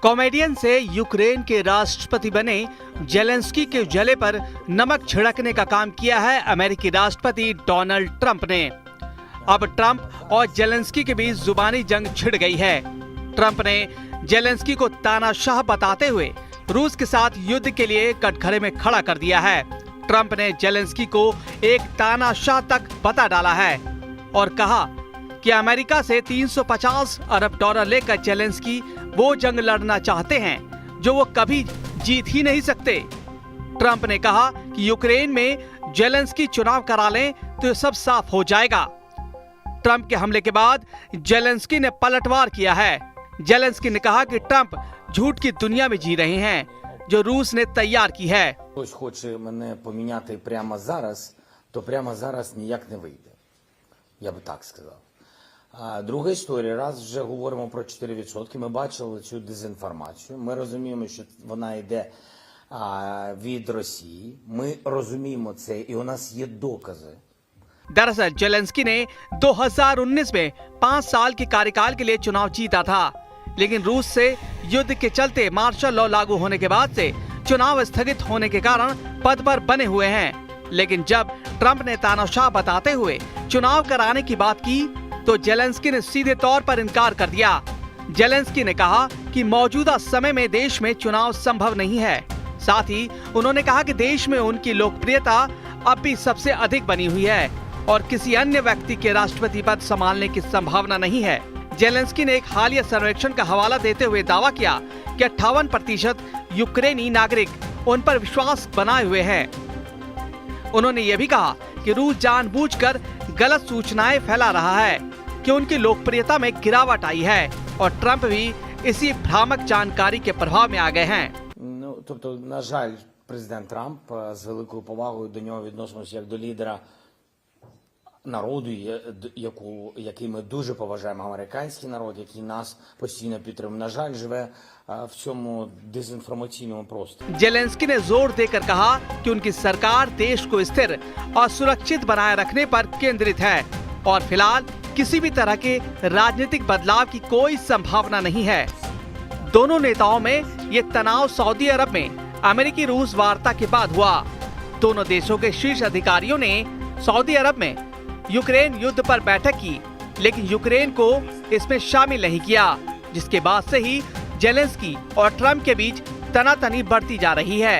Comedian से Ukraine के राष्ट्रपति बने जेलेंस्की के जले पर नमक छिड़कने का काम किया है अमेरिकी राष्ट्रपति डोनाल्ड ट्रंप ने। अब ट्रंप और जेलेंस्की के बीच जुबानी जंग छिड़ गई है। ट्रंप ने जेलेंस्की को तानाशाह बताते हुए रूस के साथ युद्ध के लिए कटघरे में खड़ा कर दिया है। ट्रंप ने जेलेंस्की को एक तानाशाह तक बता डाला है और कहा कि अमेरिका से 350 अरब डॉलर लेकर जेलेंस्की वो जंग लड़ना चाहते हैं जो वो कभी जीत ही नहीं सकते। ट्रंप ने कहा कि यूक्रेन में जेलेंस्की चुनाव करा लें तो सब साफ हो जाएगा। ट्रंप के हमले के बाद जेलेंस्की ने पलटवार किया है। जेलेंस्की ने कहा कि ट्रंप झूठ की दुनिया में जी रहे हैं जो रूस ने तैयार की है। Хтось хоче мене поміняти прямо зараз, то прямо зараз ніяк не вийде. Я би так сказав. Друга історія, раз вже говоримо про 4%, ми бачили цю дезінформацію, ми розуміємо, що вона йде від Росії, ми розуміємо це і у нас є докази. दरअसल जेलेंस्की ने 2019 में 5 साल के कार्यकाल के लिए चुनाव जीता था, लेकिन रूस से युद्ध के चलते मार्शल लॉ लागू होने के बाद से चुनाव स्थगित होने के कारण पद पर बने हुए हैं। लेकिन जब ट्रंप ने तानाशाह बताते हुए चुनाव कराने की बात की तो जेलेंस्की ने सीधे तौर पर इनकार कर दिया। जेलेंस्की ने कहा कि मौजूदा समय में देश में चुनाव संभव नहीं है। साथ ही उन्होंने कहा कि देश में उनकी लोकप्रियता अब भी सबसे अधिक बनी हुई है और किसी अन्य व्यक्ति के राष्ट्रपति पद संभालने की संभावना नहीं है। जेलेंस्की ने एक हालिया सर्वेक्षण का हवाला देते हुए दावा किया कि 58% यूक्रेनी नागरिक उन पर विश्वास बनाए हुए हैं। उन्होंने ये भी कहा कि रूस जानबूझकर गलत सूचनाएं फैला रहा है कि उनकी लोकप्रियता में गिरावट आई है और ट्रंप भी इसी भ्रामक जानकारी के प्रभाव में आ गए हैं। Тобто, на жаль, президент Трамп з великою повагою до нього відносимося як до лідера народу, який ми дуже поважаємо, американський народ, який нас постійно підтримує. На жаль, живе в цьому дезінформаційному просторі. जेलेंस्की ने जोर देकर कहा कि उनकी सरकार देश को स्थिर और सुरक्षित बनाए रखने पर केंद्रित है और फिलहाल किसी भी तरह के राजनीतिक बदलाव की कोई संभावना नहीं है। दोनों नेताओं में ये तनाव सऊदी अरब में अमेरिकी रूस वार्ता के बाद हुआ। दोनों देशों के शीर्ष अधिकारियों ने सऊदी अरब में यूक्रेन युद्ध पर बैठक की, लेकिन यूक्रेन को इसमें शामिल नहीं किया, जिसके बाद से ही जेलेंस्की और ट्रंप के बीच तनातनी बढ़ती जा रही है।